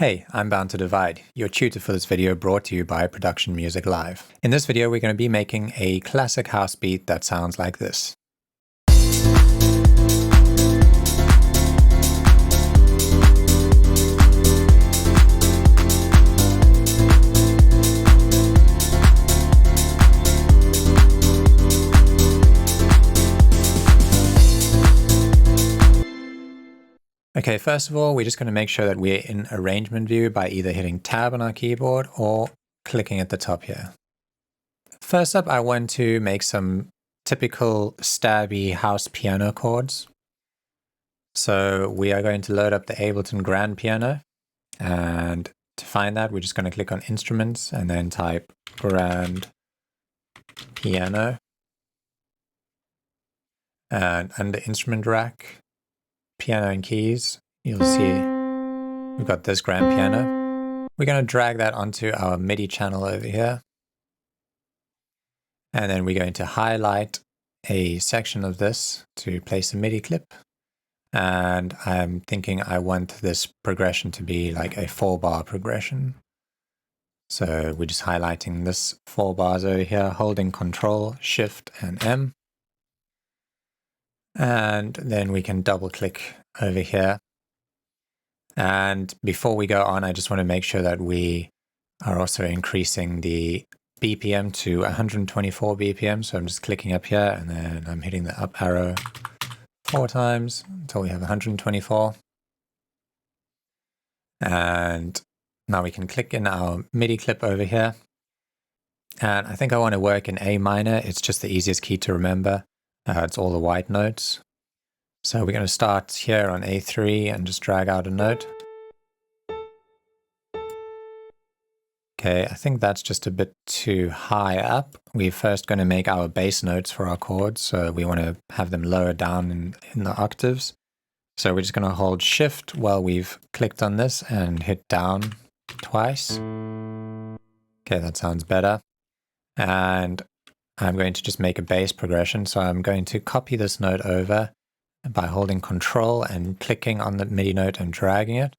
Hey, I'm Bound to Divide, your tutor for this video brought to you by Production Music Live. In this video, we're going to be making a classic house beat that sounds like this. Okay, first of all, we're just going to make sure that we're in arrangement view by either hitting tab on our keyboard or clicking at the top here. First up, I want to make some typical stabby house piano chords. So we are going to load up the Ableton Grand Piano. And to find that, we're just going to click on Instruments and then type Grand Piano. And under Instrument Rack, Piano and Keys, you'll see we've got this grand piano. We're going to drag that onto our MIDI channel over here. And then we're going to highlight a section of this to place a MIDI clip. And I'm thinking I want this progression to be like a 4-bar progression. So we're just highlighting this 4 bars over here, holding Control, Shift, and M. And then we can double click over here. And before we go on, I just want to make sure that we are also increasing the BPM to 124 BPM. So I'm just clicking up here and then I'm hitting the up arrow 4 times until we have 124. And now we can click in our MIDI clip over here. And I think I want to work in A minor. It's just the easiest key to remember. It's all the white notes. So we're going to start here on A3 and just drag out a note. Okay, I think that's just a bit too high up. We're first going to make our bass notes for our chords, so we want to have them lower down in the octaves. So we're just going to hold Shift while we've clicked on this and hit down twice. Okay, that sounds better. And I'm going to just make a bass progression. So I'm going to copy this note over by holding Control and clicking on the MIDI note and dragging it.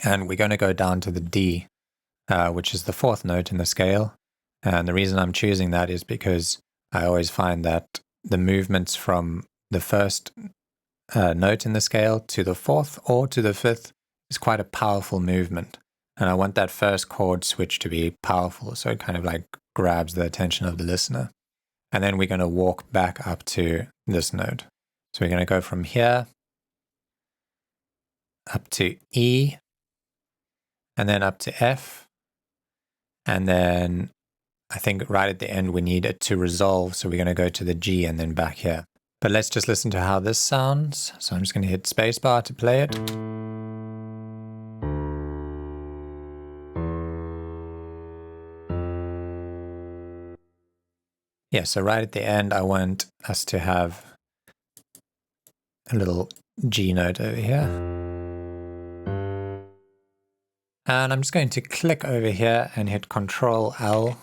And we're going to go down to the D, which is the 4th note in the scale. And the reason I'm choosing that is because I always find that the movements from the 1st note in the scale to the 4th or to the 5th is quite a powerful movement. And I want that first chord switch to be powerful, so it kind of like grabs the attention of the listener. And then we're going to walk back up to this note. So we're going to go from here up to E, and then up to F. And then I think right at the end we need it to resolve, so we're going to go to the G and then back here. But let's just listen to how this sounds. So I'm just going to hit spacebar to play it. Yeah, so right at the end, I want us to have a little G note over here. And I'm just going to click over here and hit Control L,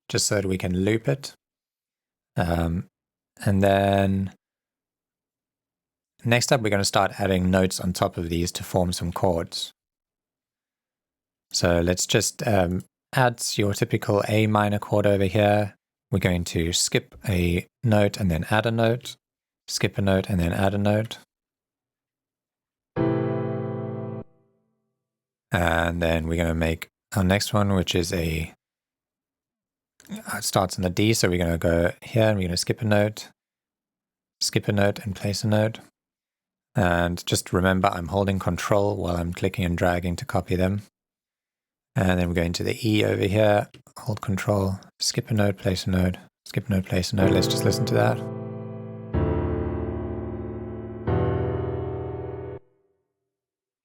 just so that we can loop it. And then next up, we're going to start adding notes on top of these to form some chords. So let's just add your typical A minor chord over here. We're going to skip a note and then add a note, skip a note and then add a note. And then we're going to make our next one, which is it starts on the D, so we're going to go here and we're going to skip a note and place a note. And just remember, I'm holding Control while I'm clicking and dragging to copy them. And then we're going to the E over here, hold Control, skip a note, place a note, skip a note, place a note. Let's just listen to that.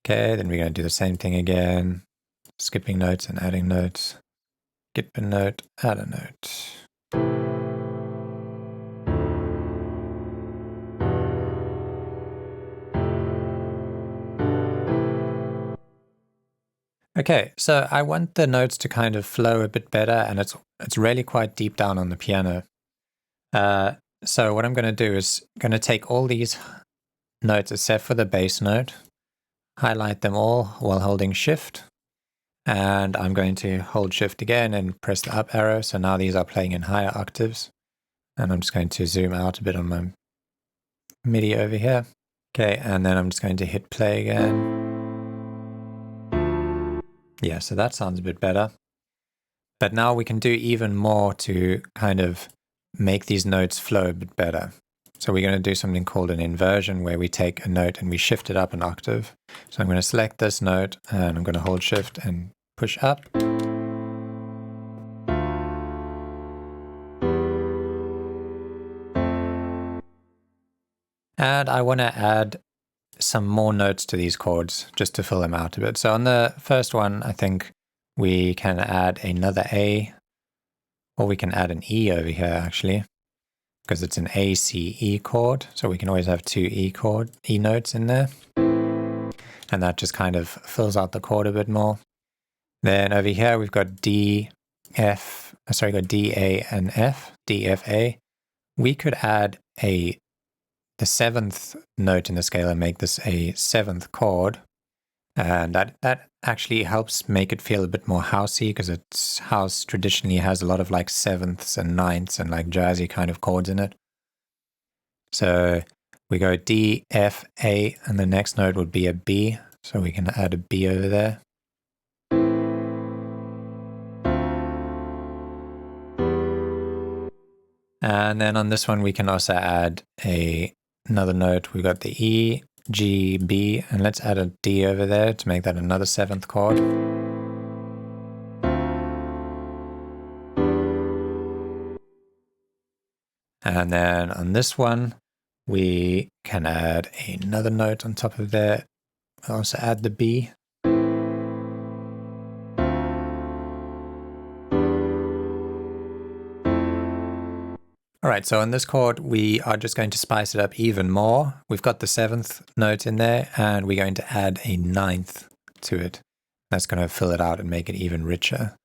Okay, then we're going to do the same thing again, skipping notes and adding notes, skip a note, add a note. Okay, so I want the notes to kind of flow a bit better, and it's really quite deep down on the piano. So what I'm going to do is going to take all these notes except for the bass note. highlight them all while holding Shift. And I'm going to hold Shift again and press the up arrow. So now these are playing in higher octaves. And I'm just going to zoom out a bit on my MIDI over here. Okay, and then I'm just going to hit play again. Yeah, so that sounds a bit better. But now we can do even more to kind of make these notes flow a bit better. So we're going to do something called an inversion, where we take a note and we shift it up an octave. So I'm going to select this note and I'm going to hold Shift and push up. And I want to add some more notes to these chords just to fill them out a bit. So on the first one, I think we can add another A, or we can add an E over here actually, because it's an A, C, E chord. So we can always have two E notes in there. And that just kind of fills out the chord a bit more. Then over here, we've got D, A and F, D, F, A. We could add the seventh note in the scale and make this a seventh chord. And that actually helps make it feel a bit more housey, because house traditionally has a lot of like sevenths and ninths and like jazzy kind of chords in it. So we go D, F, A, and the next note would be a B. So we can add a B over there. And then on this one, we can also add another note. We've got the E, G, B, and let's add a D over there to make that another seventh chord. And then on this one, we can add another note on top of there. We'll also add the B. All right, so on this chord, we are just going to spice it up even more. We've got the seventh note in there, and we're going to add a ninth to it. That's going to fill it out and make it even richer.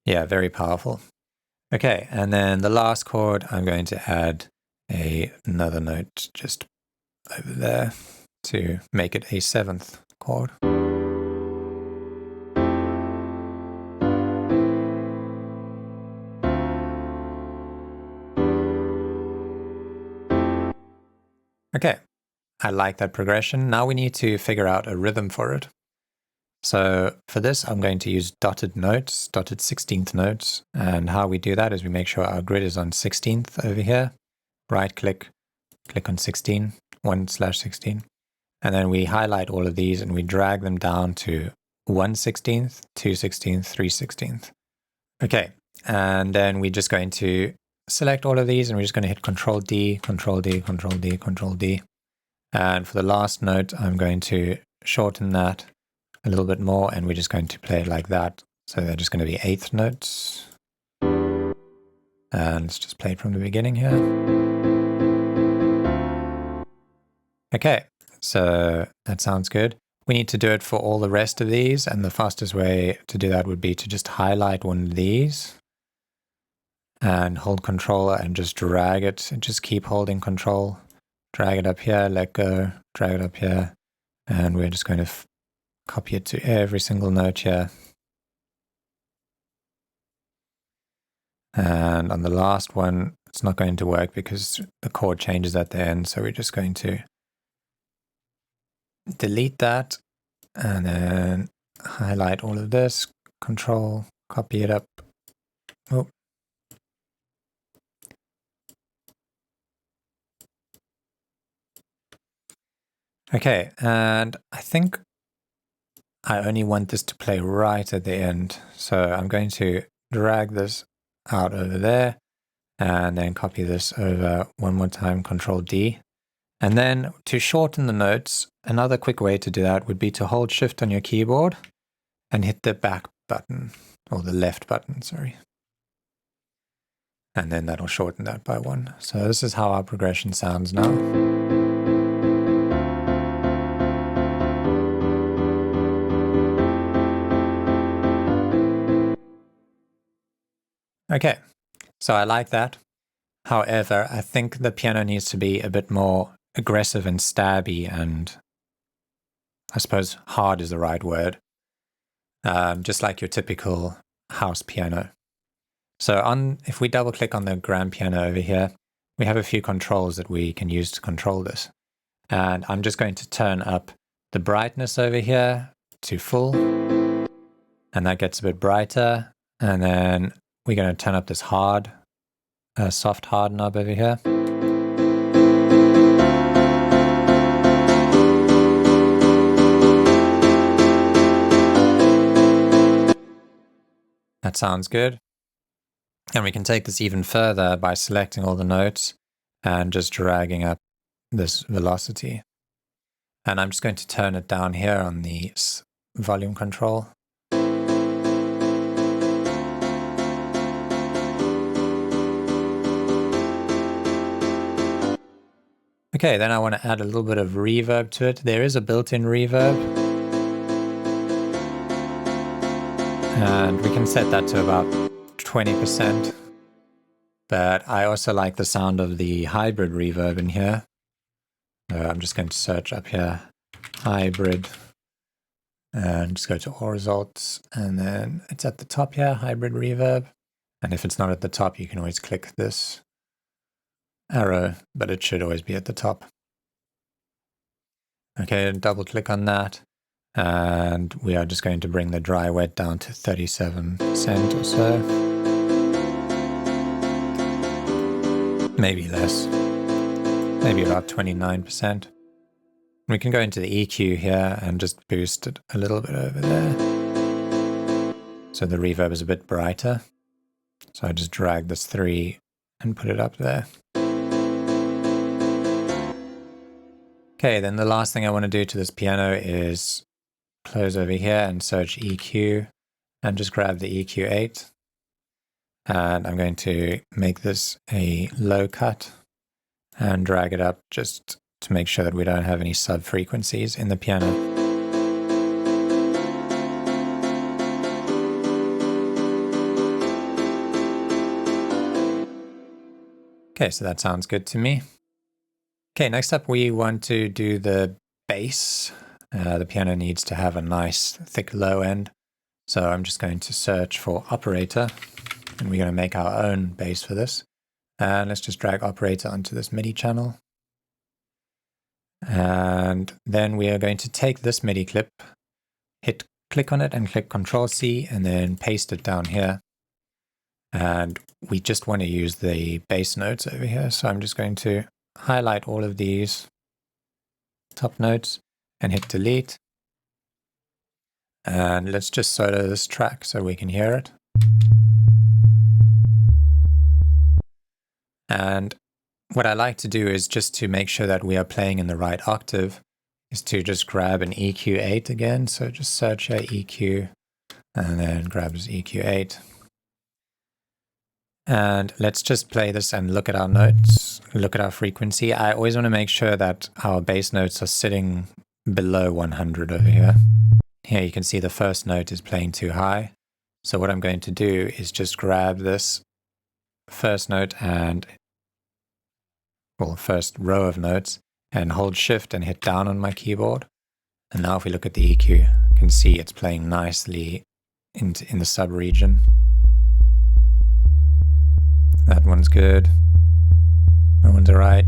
Yeah, very powerful. Okay, and then the last chord, I'm going to add another note just over there to make it a seventh chord. Okay, I like that progression. Now we need to figure out a rhythm for it. So for this, I'm going to use dotted notes, dotted 16th notes. And how we do that is we make sure our grid is on 16th over here. Right click, click on 16, 1/16. And then we highlight all of these and we drag them down to 1/16th, 2/16th, 3/16th. Okay, and then we're just going to select all of these and we're just going to hit Control D, Control D, Control D, Control D. And for the last note, I'm going to shorten that a little bit more, and we're just going to play it like that. So they're just going to be eighth notes. And let's just play it from the beginning here. Okay, so that sounds good. We need to do it for all the rest of these, and the fastest way to do that would be to just highlight one of these and hold Control and just drag it, and just keep holding Control. Drag it up here, let go, drag it up here, and we're just going to copy it to every single note here. And on the last one, it's not going to work because the chord changes at the end. So we're just going to delete that and then highlight all of this, Control, copy it up. Oh. Okay, and I think I only want this to play right at the end. So I'm going to drag this out over there and then copy this over one more time, Control D. And then to shorten the notes, another quick way to do that would be to hold Shift on your keyboard and hit the back button, or the left button, sorry. And then that'll shorten that by one. So this is how our progression sounds now. Okay, so I like that. However, I think the piano needs to be a bit more aggressive and stabby, and I suppose hard is the right word, just like your typical house piano. So if we double click on the grand piano over here, we have a few controls that we can use to control this. And I'm just going to turn up the brightness over here to full, and that gets a bit brighter. And then we're going to turn up this soft hard knob over here. That sounds good. And we can take this even further by selecting all the notes and just dragging up this velocity. And I'm just going to turn it down here on the volume control. Okay, then I want to add a little bit of reverb to it. There is a built-in reverb. And we can set that to about 20%. But I also like the sound of the hybrid reverb in here. I'm just going to search up here, hybrid, and just go to all results. And then it's at the top here, hybrid reverb. And if it's not at the top, you can always click this arrow, but it should always be at the top. Okay, double click on that. And we are just going to bring the dry wet down to 37% or so. Maybe less. Maybe about 29%. We can go into the EQ here and just boost it a little bit over there. So the reverb is a bit brighter. So I just drag this 3 and put it up there. Okay, then the last thing I want to do to this piano is close over here and search EQ and just grab the EQ8. And I'm going to make this a low cut and drag it up just to make sure that we don't have any sub frequencies in the piano. Okay, so that sounds good to me. Okay, next up we want to do the bass. The piano needs to have a nice thick low end. So I'm just going to search for operator, and we're going to make our own bass for this. And let's just drag operator onto this MIDI channel. And then we are going to take this MIDI clip, click on it and click Ctrl-C and then paste it down here. And we just want to use the bass notes over here. So I'm just going to highlight all of these top notes and hit delete. And let's just solo this track so we can hear it. And what I like to do is just to make sure that we are playing in the right octave is to just grab an EQ8 again. So just search here EQ and then grab this EQ8. And let's just play this and look at our notes, look at our frequency. I always want to make sure that our bass notes are sitting below 100 over here. Here you can see the first note is playing too high. So what I'm going to do is just grab this first note and, well, first row of notes and hold shift and hit down on my keyboard. And now if we look at the EQ, you can see it's playing nicely in the sub region. That one's good. That one's alright.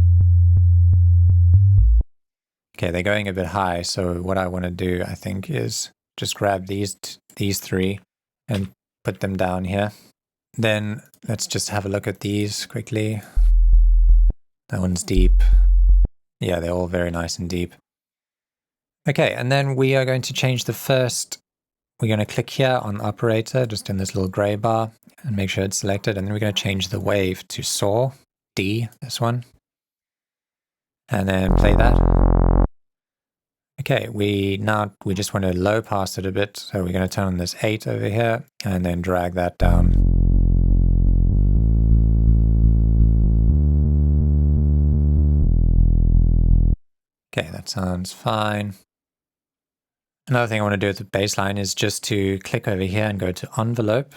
Okay, they're going a bit high, so what I want to do, I think, is just grab these 3 and put them down here. Then let's just have a look at these quickly. That one's deep. Yeah, they're all very nice and deep. Okay, and then we are going to change the first. We're going to click here on operator, just in this little gray bar, and make sure it's selected. And then we're going to change the wave to saw, D, this one. And then play that. Okay, we just want to low pass it a bit. So we're going to turn on this 8 over here and then drag that down. Okay, that sounds fine. Another thing I want to do with the bass line is just to click over here and go to envelope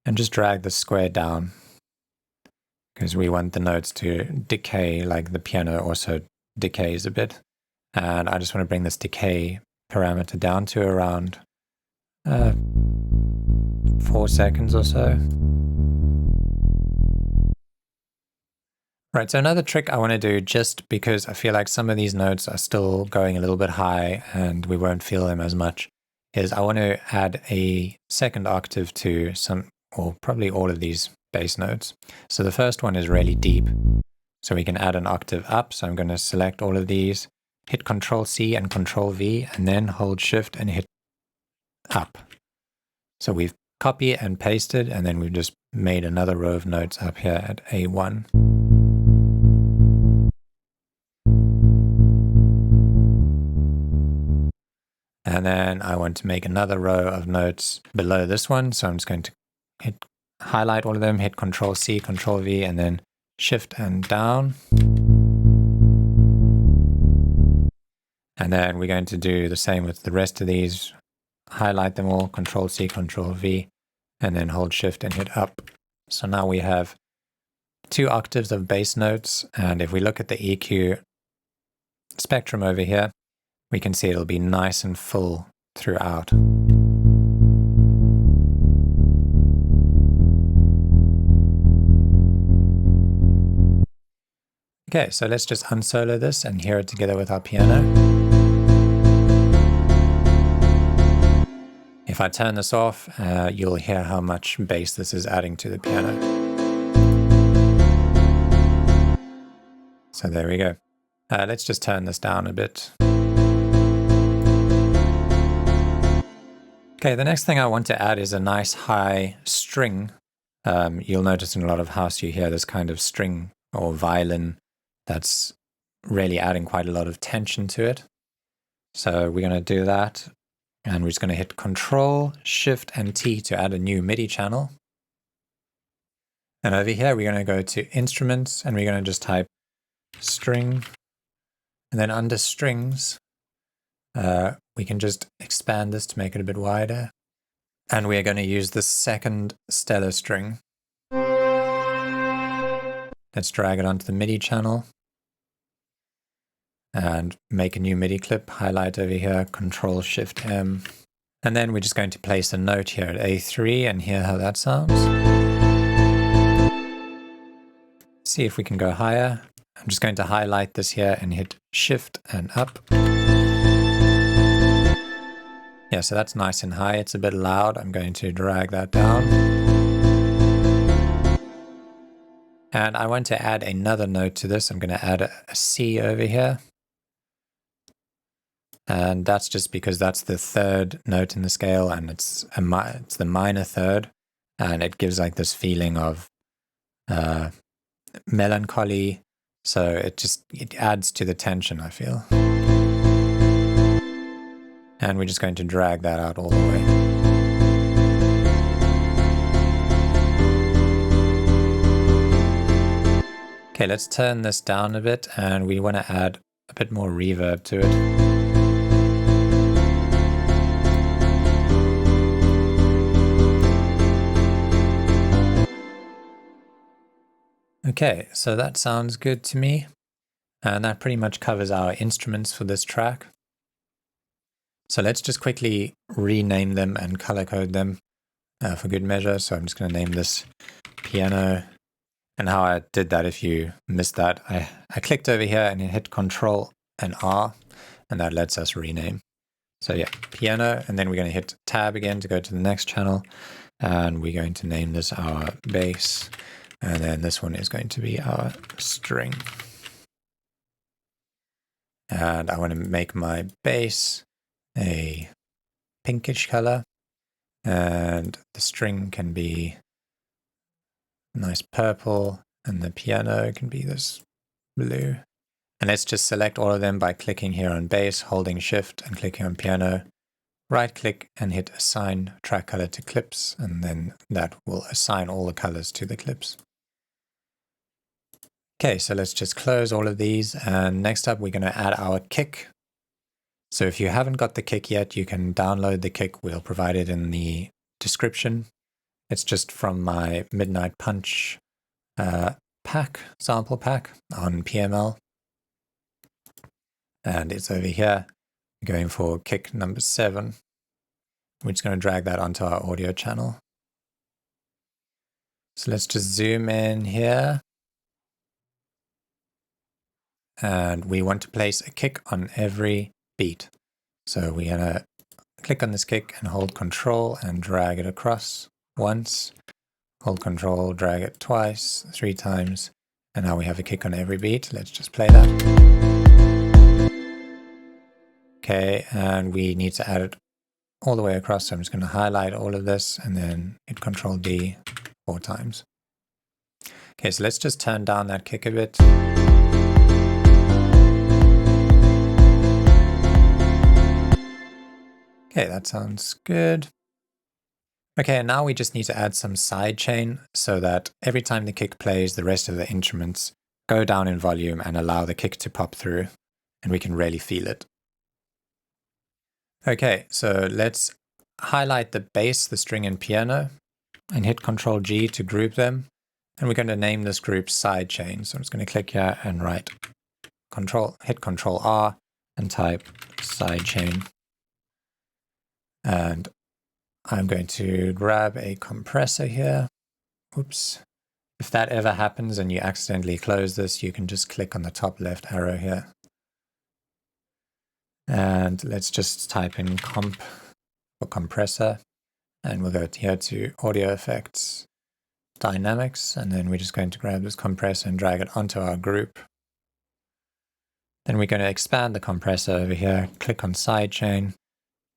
and just drag the square down. because we want the notes to decay like the piano also decays a bit. And I just want to bring this decay parameter down to around 4 seconds or so. Right, so another trick I want to do, just because I feel like some of these notes are still going a little bit high and we won't feel them as much, is I want to add a second octave to some, or probably all of these bass notes. So the first one is really deep, so we can add an octave up. So I'm going to select all of these, hit Control C and Control V, and then hold Shift and hit up. So we've copied and pasted, and then we've just made another row of notes up here at A1. And then I want to make another row of notes below this one. So I'm just going to highlight all of them, hit Control C, Control V, and then Shift and down. And then we're going to do the same with the rest of these. Highlight them all, Control C, Control V, and then hold Shift and hit up. So now we have 2 octaves of bass notes. And if we look at the EQ spectrum over here, we can see it'll be nice and full throughout. Okay, so let's just unsolo this and hear it together with our piano. If I turn this off, you'll hear how much bass this is adding to the piano. So there we go. Let's just turn this down a bit. Okay, the next thing I want to add is a nice high string. You'll notice in a lot of house you hear this kind of string or violin that's really adding quite a lot of tension to it. So we're going to do that, and we're just going to hit Control, Shift, and T to add a new MIDI channel. And over here we're going to go to Instruments, and we're going to just type string, and then under strings, we can just expand this to make it a bit wider. And we are going to use the second stellar string. Let's drag it onto the MIDI channel and make a new MIDI clip, highlight over here, Control Shift M. And then we're just going to place a note here at A3 and hear how that sounds. See if we can go higher. I'm just going to highlight this here and hit Shift and up. Yeah, so that's nice and high. It's a bit loud. I'm going to drag that down. And I want to add another note to this. I'm going to add a C over here. And that's just because that's the third note in the scale, and it's the minor third. And it gives like this feeling of melancholy. So it adds to the tension, I feel. And we're just going to drag that out all the way. Okay, let's turn this down a bit, and we want to add a bit more reverb to it. Okay, so that sounds good to me. And that pretty much covers our instruments for this track. So let's just quickly rename them and color code them for good measure. So I'm just going to name this piano. And how I did that, if you missed that, I clicked over here and hit Control and R, and that lets us rename. So yeah, piano, and then we're going to hit Tab again to go to the next channel. And we're going to name this our bass. And then this one is going to be our string. And I want to make my bass a pinkish color. And the string can be nice purple. And the piano can be this blue. And let's just select all of them by clicking here on bass, holding Shift and clicking on piano. Right click and hit Assign Track Color to Clips. And then that will assign all the colors to the clips. Okay, so let's just close all of these, and next up we're going to add our kick. So if you haven't got the kick yet, you can download the kick. We'll provide it in the description. It's just from my Midnight Punch pack, sample pack on PML. And it's over here. We're going for kick number 7. We're just going to drag that onto our audio channel. So let's just zoom in here. And we want to place a kick on every beat. So we're going to click on this kick and hold Control and drag it across once. Hold Control, drag it twice, 3 times. And now we have a kick on every beat. Let's just play that. Okay, and we need to add it all the way across. So I'm just going to highlight all of this and then hit Control D 4 times. Okay, so let's just turn down that kick a bit. Okay, that sounds good. Okay, and now we just need to add some sidechain so that every time the kick plays, the rest of the instruments go down in volume and allow the kick to pop through, and we can really feel it. Okay, so let's highlight the bass, the string, and piano, and hit Control G to group them. And we're going to name this group Sidechain. So I'm just going to click here and hit Control R and type Sidechain. And I'm going to grab a compressor here. Oops. If that ever happens and you accidentally close this, you can just click on the top left arrow here. And let's just type in comp for compressor. And we'll go here to audio effects, dynamics, and then we're just going to grab this compressor and drag it onto our group. Then we're going to expand the compressor over here, click on Sidechain,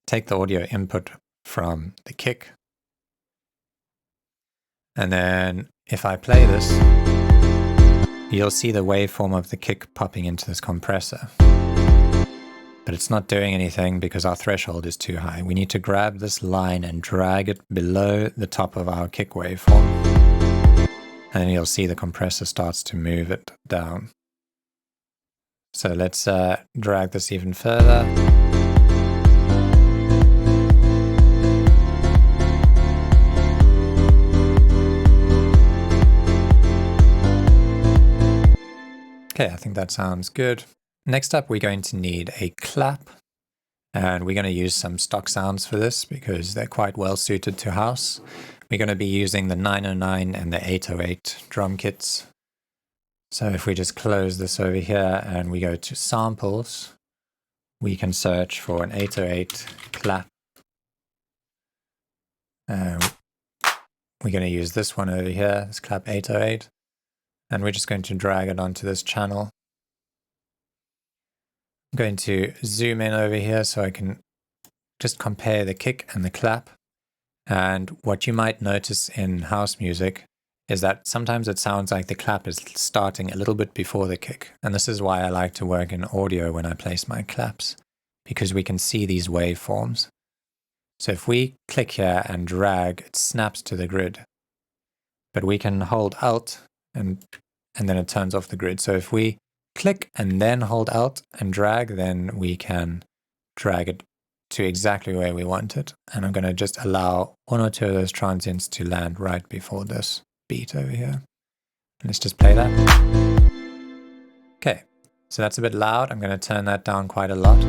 take the audio input from the kick. And then if I play this, you'll see the waveform of the kick popping into this compressor. But it's not doing anything because our threshold is too high. We need to grab this line and drag it below the top of our kick waveform. And then you'll see the compressor starts to move it down. So let's drag this even further. Okay, I think that sounds good. Next up, we're going to need a clap, and we're going to use some stock sounds for this because they're quite well suited to house. We're going to be using the 909 and the 808 drum kits. So if we just close this over here and we go to samples, we can search for an 808 clap. We're going to use this one over here, this clap 808, and we're just going to drag it onto this channel. I'm going to zoom in over here so I can just compare the kick and the clap. And what you might notice in house music is that sometimes it sounds like the clap is starting a little bit before the kick. And this is why I like to work in audio when I place my claps, because we can see these waveforms. So if we click here and drag, it snaps to the grid. But we can hold Alt and then it turns off the grid. So if we click and then hold Alt and drag, then we can drag it to exactly where we want it. And I'm going to just allow 1 or 2 of those transients to land right before this beat over here. Let's just play that. Okay, so that's a bit loud. I'm going to turn that down quite a lot.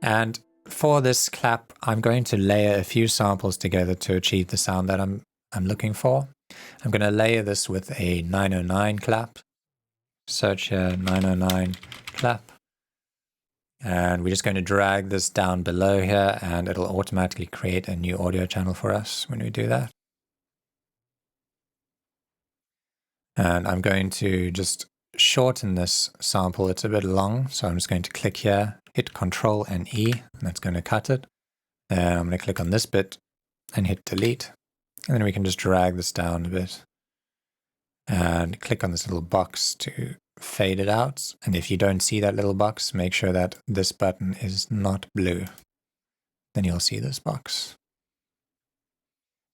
And for this clap, I'm going to layer a few samples together to achieve the sound that I'm looking for. I'm going to layer this with a 909 clap. Search here, 909 clap. And we're just going to drag this down below here and it'll automatically create a new audio channel for us when we do that. And I'm going to just shorten this sample. It's a bit long, so I'm just going to click here, hit Control and E, and that's going to cut it. Then I'm going to click on this bit and hit delete. And then we can just drag this down a bit and click on this little box to fade it out. And if you don't see that little box, make sure that this button is not blue. Then you'll see this box.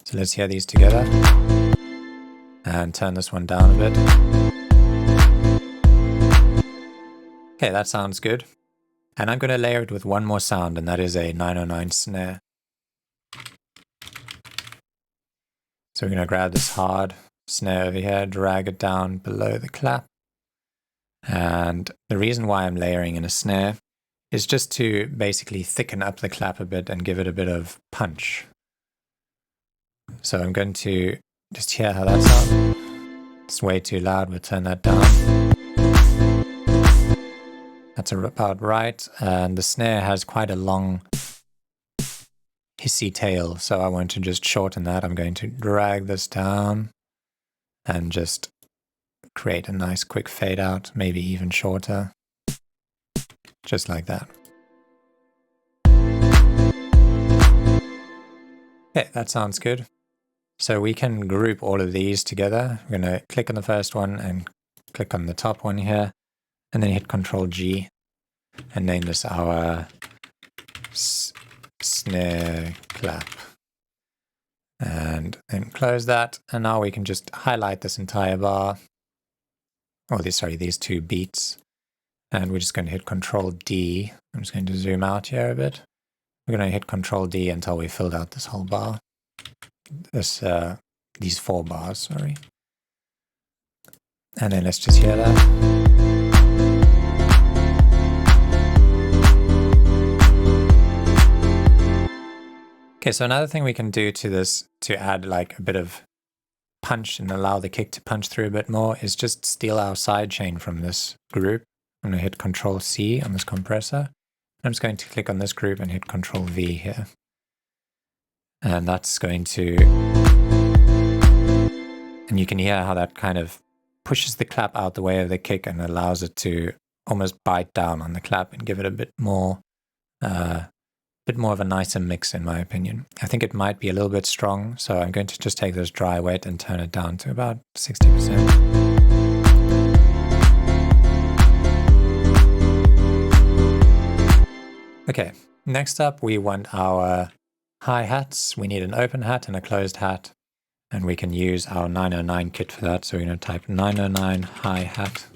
So let's hear these together and turn this one down a bit. Okay, that sounds good. And I'm going to layer it with one more sound, and that is a 909 snare. So we're going to grab this hard snare over here, drag it down below the clap. And the reason why I'm layering in a snare is just to basically thicken up the clap a bit and give it a bit of punch. So I'm going to just hear how that sounds. It's way too loud, we'll turn that down. That's about right. And the snare has quite a long hissy tail, so I want to just shorten that. I'm going to drag this down and just create a nice quick fade out, maybe even shorter. Just like that. Okay, that sounds good. So we can group all of these together. We're going to click on the first one and click on the top one here, and then hit Ctrl G and name this our snare clap. And then close that. And now we can just highlight this entire bar. Oh, these two beats. And we're just going to hit Ctrl D. I'm just going to zoom out here a bit. We're going to hit Ctrl D until we filled out this whole bar. These 4 bars, sorry. And then let's just hear that. Okay, so another thing we can do to this to add like a bit of punch and allow the kick to punch through a bit more is just steal our sidechain from this group. I'm going to hit Ctrl C on this compressor. I'm just going to click on this group and hit Ctrl V here. And that's going to... And you can hear how that kind of pushes the clap out the way of the kick and allows it to almost bite down on the clap and give it a bit more of a nicer mix, in my opinion. I think it might be a little bit strong, so I'm going to just take this dry wet and turn it down to about 60%. Okay, next up we want our hi-hats. We need an open hat and a closed hat, and we can use our 909 kit for that. So we're going to type 909 hi-hat.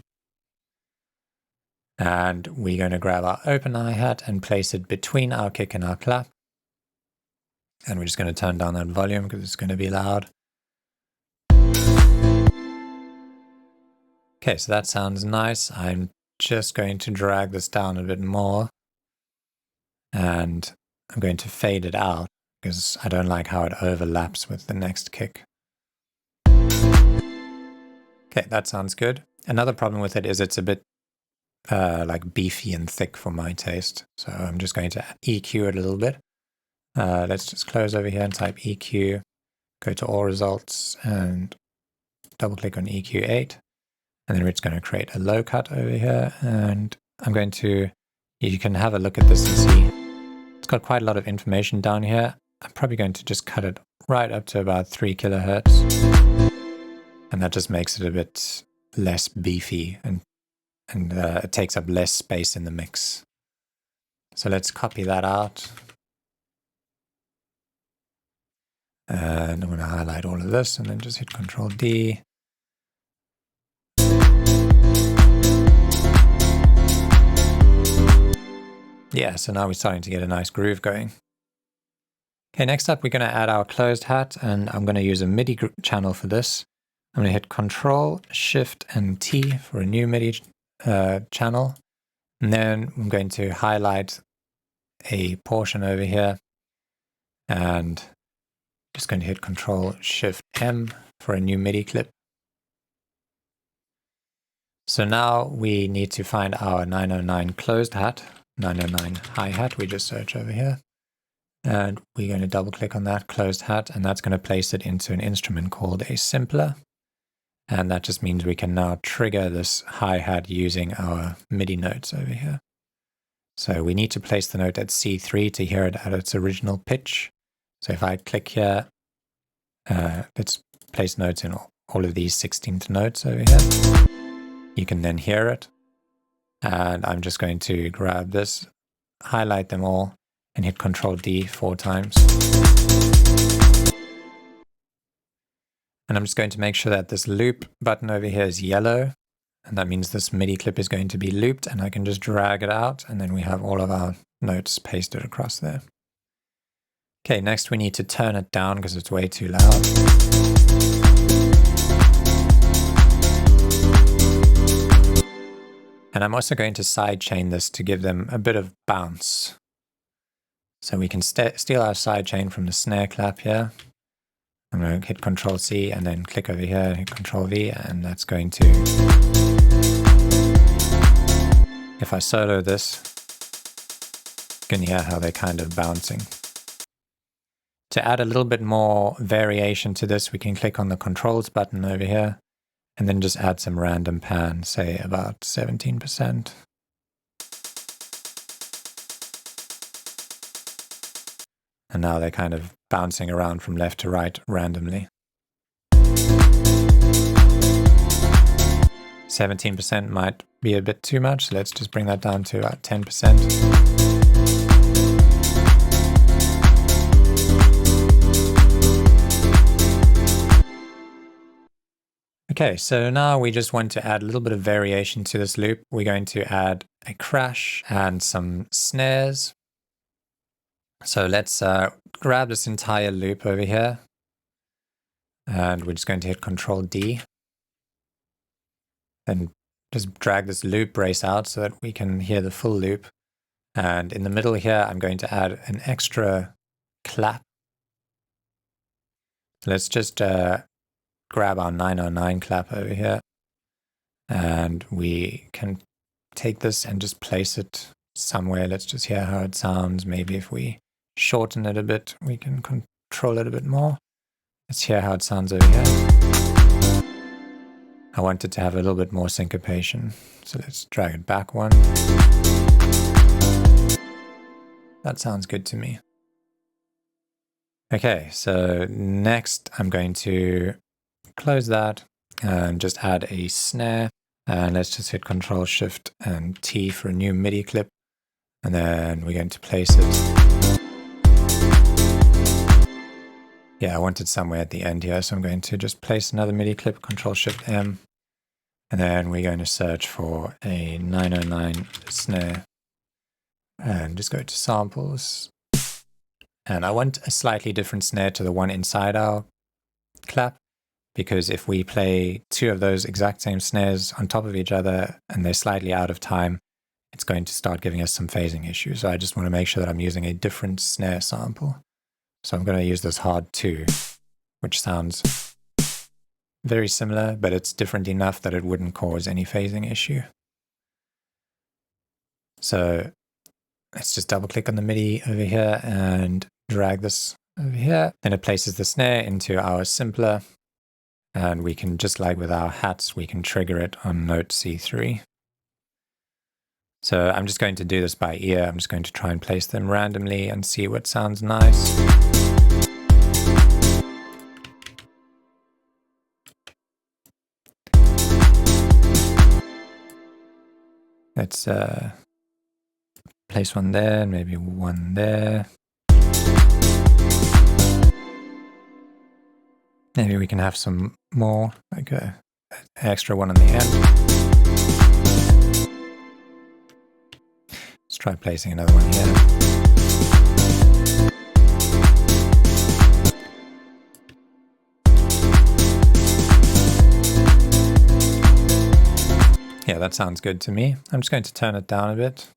And we're going to grab our open hi-hat and place it between our kick and our clap. And we're just going to turn down that volume because it's going to be loud. Okay, so that sounds nice. I'm just going to drag this down a bit more. And I'm going to fade it out because I don't like how it overlaps with the next kick. Okay, that sounds good. Another problem with it is it's a bit like beefy and thick for my taste. So I'm just going to EQ it a little bit. Let's just close over here and type EQ, go to all results and double click on EQ8. And then we're just going to create a low cut over here. And I'm going to, you can have a look at this and see it's got quite a lot of information down here. I'm probably going to just cut it right up to about 3 kilohertz. And that just makes it a bit less beefy and it takes up less space in the mix. So let's copy that out. And I'm going to highlight all of this and then just hit Ctrl D. Yeah, so now we're starting to get a nice groove going. Okay, next up we're going to add our closed hat, and I'm going to use a MIDI channel for this. I'm going to hit Control, Shift, and T for a new MIDI channel. And then I'm going to highlight a portion over here and just going to hit Control, Shift, M for a new MIDI clip. So now we need to find our 909 closed hat, 909 hi-hat. We just search over here. And we're going to double click on that closed hat, and that's going to place it into an instrument called a simpler. And that just means we can now trigger this hi-hat using our MIDI notes over here. So we need to place the note at C3 to hear it at its original pitch. So if I click here, let's place notes in all of these 16th notes over here. You can then hear it. And I'm just going to grab this, highlight them all, and hit Ctrl D 4 times. And I'm just going to make sure that this loop button over here is yellow. And that means this MIDI clip is going to be looped, and I can just drag it out, and then we have all of our notes pasted across there. Okay, next we need to turn it down because it's way too loud. And I'm also going to sidechain this to give them a bit of bounce. So we can steal our sidechain from the snare clap here. I'm going to hit Control C and then click over here and hit Control V, and that's going to, if I solo this, you can hear how they're kind of bouncing. To add a little bit more variation to this, we can click on the Controls button over here and then just add some random pan, say about 17%. And now they're kind of bouncing around from left to right randomly. 17% might be a bit too much, so let's just bring that down to about 10%. Okay, so now we just want to add a little bit of variation to this loop. We're going to add a crash and some snares. So let's grab this entire loop over here, and we're just going to hit Control D and just drag this loop brace out so that we can hear the full loop. And in the middle here, I'm going to add an extra clap. Let's just grab our 909 clap over here, and we can take this and just place it somewhere. Let's just hear how it sounds. Maybe if we shorten it a bit, we can control it a bit more. Let's hear how it sounds over here. I want it to have a little bit more syncopation, so let's drag it back one. That sounds good to me. Okay, so next I'm going to close that and just add a snare, and let's just hit Control Shift and T for a new MIDI clip, and then we're going to place it. Yeah, I want it somewhere at the end here, so I'm going to just place another MIDI clip, Control Shift M, and then we're going to search for a 909 snare and just go to samples. And I want a slightly different snare to the one inside our clap, because if we play two of those exact same snares on top of each other and they're slightly out of time, it's going to start giving us some phasing issues. So I just want to make sure that I'm using a different snare sample. So I'm going to use this hard 2, which sounds very similar, but it's different enough that it wouldn't cause any phasing issue. So let's just double click on the MIDI over here and drag this over here. Then it places the snare into our simpler, and we can, just like with our hats, we can trigger it on note C3. So I'm just going to do this by ear. I'm just going to try and place them randomly and see what sounds nice. Let's place one there, and maybe one there. Maybe we can have some more, like an extra one on the end. Let's try placing another one here. Yeah, that sounds good to me. I'm just going to turn it down a bit.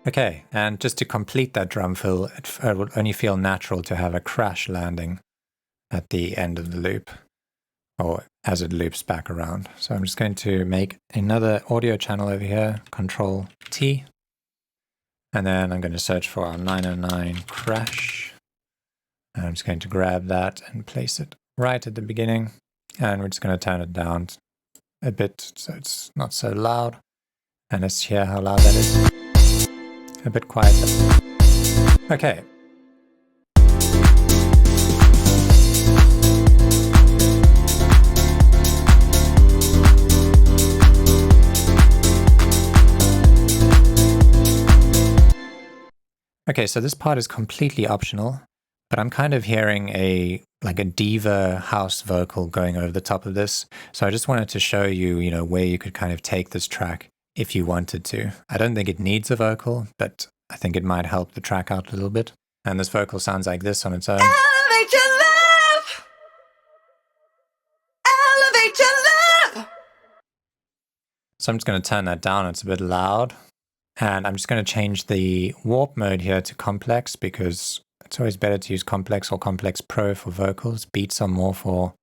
Okay, and just to complete that drum fill, it would only feel natural to have a crash landing at the end of the loop, or as it loops back around. So I'm just going to make another audio channel over here, Control T, and then I'm going to search for our 909 crash. And I'm just going to grab that and place it right at the beginning, and we're just going to turn it down a bit so it's not so loud. And let's hear how loud that is. A bit quieter. Okay. Okay, so this part is completely optional, but I'm kind of hearing a diva house vocal going over the top of this. So I just wanted to show you, where you could kind of take this track if you wanted to. I don't think it needs a vocal, but I think it might help the track out a little bit. And this vocal sounds like this on its own. Elevate your love. Elevate your love. So I'm just going to turn that down. It's a bit loud. And I'm just going to change the warp mode here to complex, because it's always better to use complex or complex pro for vocals. Beats are more for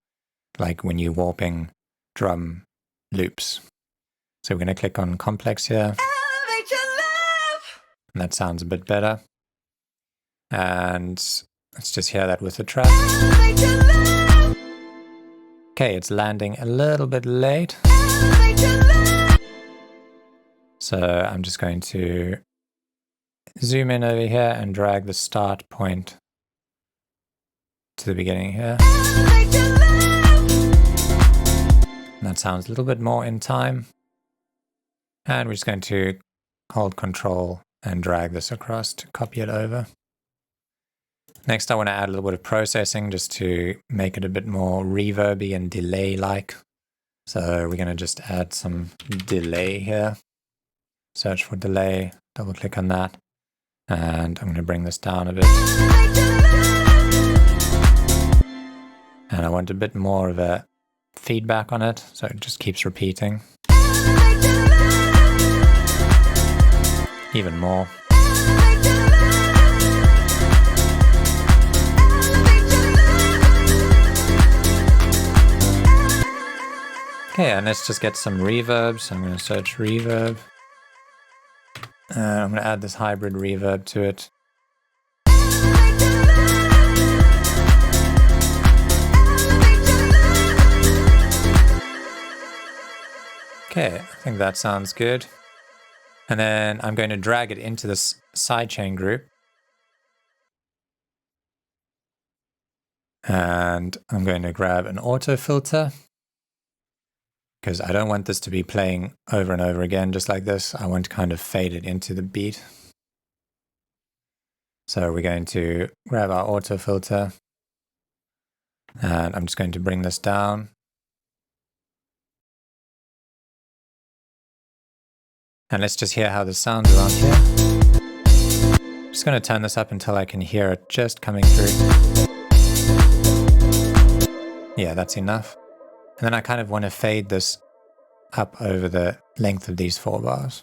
like when you're warping drum loops. So we're going to click on complex here. And that sounds a bit better. And let's just hear that with the track. Okay, it's landing a little bit late. So I'm just going to zoom in over here and drag the start point to the beginning here. And that sounds a little bit more in time. And we're just going to hold Control and drag this across to copy it over. Next, I want to add a little bit of processing just to make it a bit more reverby and delay-like. So we're going to just add some delay here. Search for delay, double click on that. And I'm going to bring this down a bit. And I want a bit more of a feedback on it, so it just keeps repeating. Even more. Okay, and let's just get some reverb. So I'm going to search reverb. And I'm going to add this hybrid reverb to it. Okay, I think that sounds good. And then I'm going to drag it into this sidechain group. And I'm going to grab an auto filter, because I don't want this to be playing over and over again just like this. I want to kind of fade it into the beat. So we're going to grab our auto filter, and I'm just going to bring this down. And let's just hear how this sounds around here. I'm just going to turn this up until I can hear it just coming through. Yeah, that's enough. And then I kind of want to fade this up over the length of these 4 bars.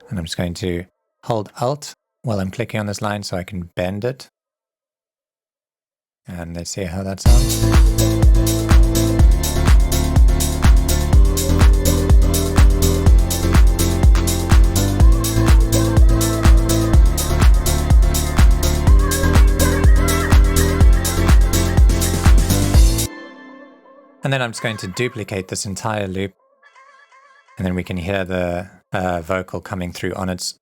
And I'm just going to hold Alt while I'm clicking on this line so I can bend it. And let's see how that sounds. And then I'm just going to duplicate this entire loop, and then we can hear the vocal coming through on its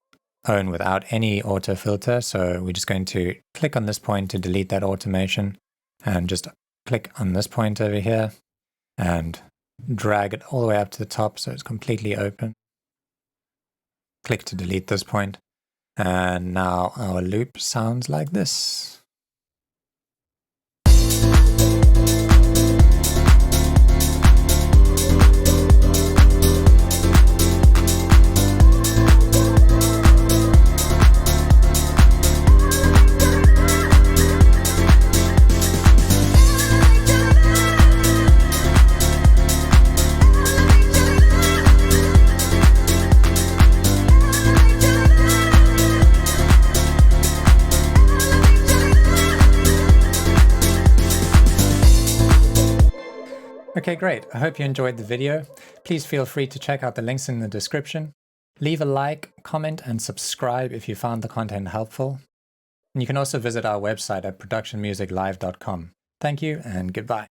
own without any auto filter. So we're just going to click on this point to delete that automation, and just click on this point over here and drag it all the way up to the top so it's completely open. Click to delete this point, and now our loop sounds like this. Okay, great. I hope you enjoyed the video. Please feel free to check out the links in the description. Leave a like, comment, and subscribe if you found the content helpful. And you can also visit our website at productionmusiclive.com. Thank you and goodbye.